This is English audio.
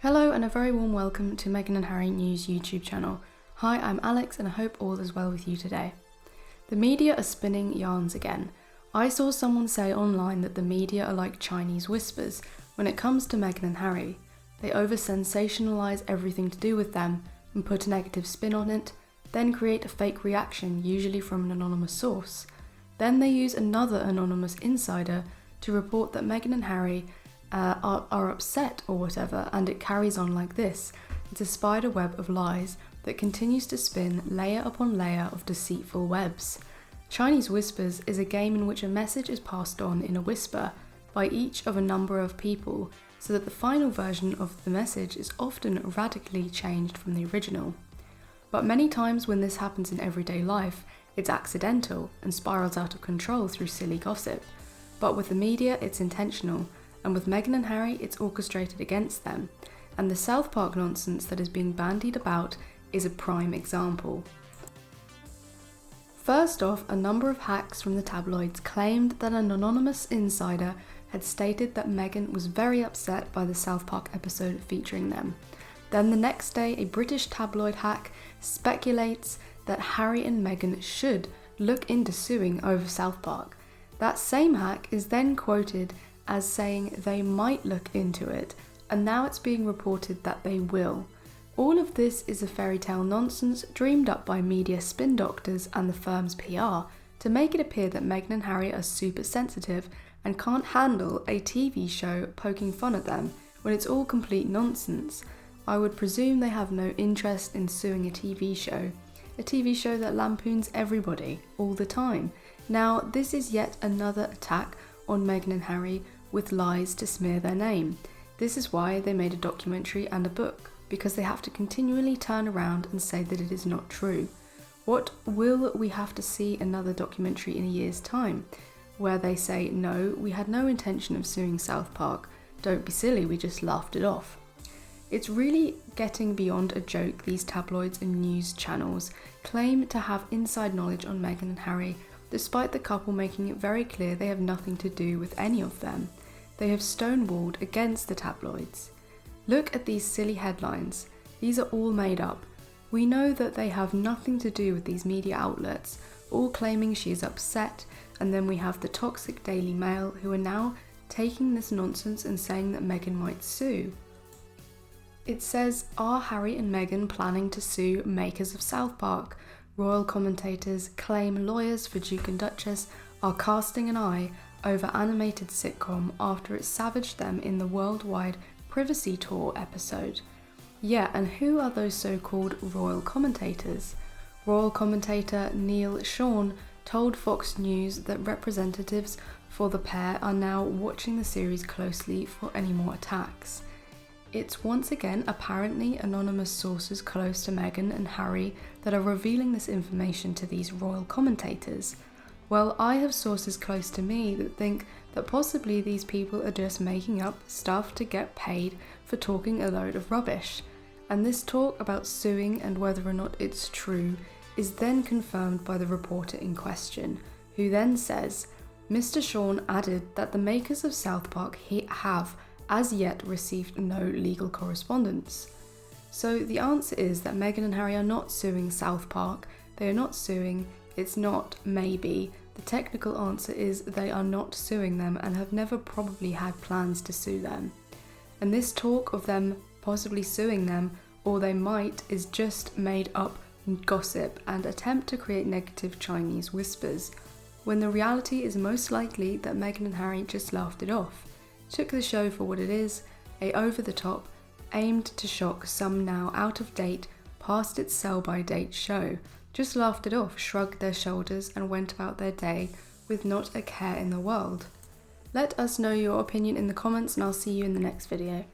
Hello and a very warm welcome to Meghan and Harry News YouTube channel. Hi, I'm Alex and I hope all is well with you today. The media are spinning yarns again. I saw someone say online that the media are like Chinese whispers when it comes to Meghan and Harry. They over-sensationalise everything to do with them and put a negative spin on it, then create a fake reaction, usually from an anonymous source. Then they use another anonymous insider to report that Meghan and Harry are upset or whatever, and it carries on like this. It's a spider web of lies that continues to spin layer upon layer of deceitful webs. Chinese whispers is a game in which a message is passed on in a whisper by each of a number of people, so that the final version of the message is often radically changed from the original. But many times when this happens in everyday life, it's accidental and spirals out of control through silly gossip. But with the media, it's intentional. And with Meghan and Harry, it's orchestrated against them. And the South Park nonsense that is being bandied about is a prime example. First off, a number of hacks from the tabloids claimed that an anonymous insider had stated that Meghan was very upset by the South Park episode featuring them. Then the next day, a British tabloid hack speculates that Harry and Meghan should look into suing over South Park. That same hack is then quoted as saying they might look into it, and now it's being reported that they will. All of this is a fairy tale nonsense dreamed up by media spin doctors and the firm's PR to make it appear that Meghan and Harry are super sensitive and can't handle a TV show poking fun at them, when it's all complete nonsense. I would presume they have no interest in suing a TV show that lampoons everybody all the time. Now, this is yet another attack on Meghan and Harry with lies to smear their name. This is why they made a documentary and a book, because they have to continually turn around and say that it is not true. What will we have to see another documentary in a year's time, where they say, no, we had no intention of suing South Park, don't be silly, we just laughed it off. It's really getting beyond a joke. These tabloids and news channels claim to have inside knowledge on Meghan and Harry, despite the couple making it very clear they have nothing to do with any of them. They have stonewalled against the tabloids. Look at these silly headlines. These are all made up. We know that they have nothing to do with these media outlets, all claiming she is upset, and then we have the toxic Daily Mail who are now taking this nonsense and saying that Meghan might sue. It says, are Harry and Meghan planning to sue makers of South Park? Royal commentators claim lawyers for Duke and Duchess are casting an eye over animated sitcom after it savaged them in the worldwide Privacy Tour episode. Yeah, and who are those so-called royal commentators? Royal commentator Neil Sean told Fox News that representatives for the pair are now watching the series closely for any more attacks. It's once again apparently anonymous sources close to Meghan and Harry that are revealing this information to these royal commentators. Well, I have sources close to me that think that possibly these people are just making up stuff to get paid for talking a load of rubbish. And this talk about suing and whether or not it's true is then confirmed by the reporter in question, who then says, Mr. Sean added that the makers of South Park have as yet received no legal correspondence. So the answer is that Meghan and Harry are not suing South Park. They are not suing. It's not maybe. The technical answer is they are not suing them and have never probably had plans to sue them. And this talk of them possibly suing them, or they might, is just made up gossip and attempt to create negative Chinese whispers, when the reality is most likely that Meghan and Harry just laughed it off. Took the show for what it is, a over-the-top, aimed to shock some now out-of-date, past its sell-by-date show, just laughed it off, shrugged their shoulders and went about their day with not a care in the world. Let us know your opinion in the comments and I'll see you in the next video.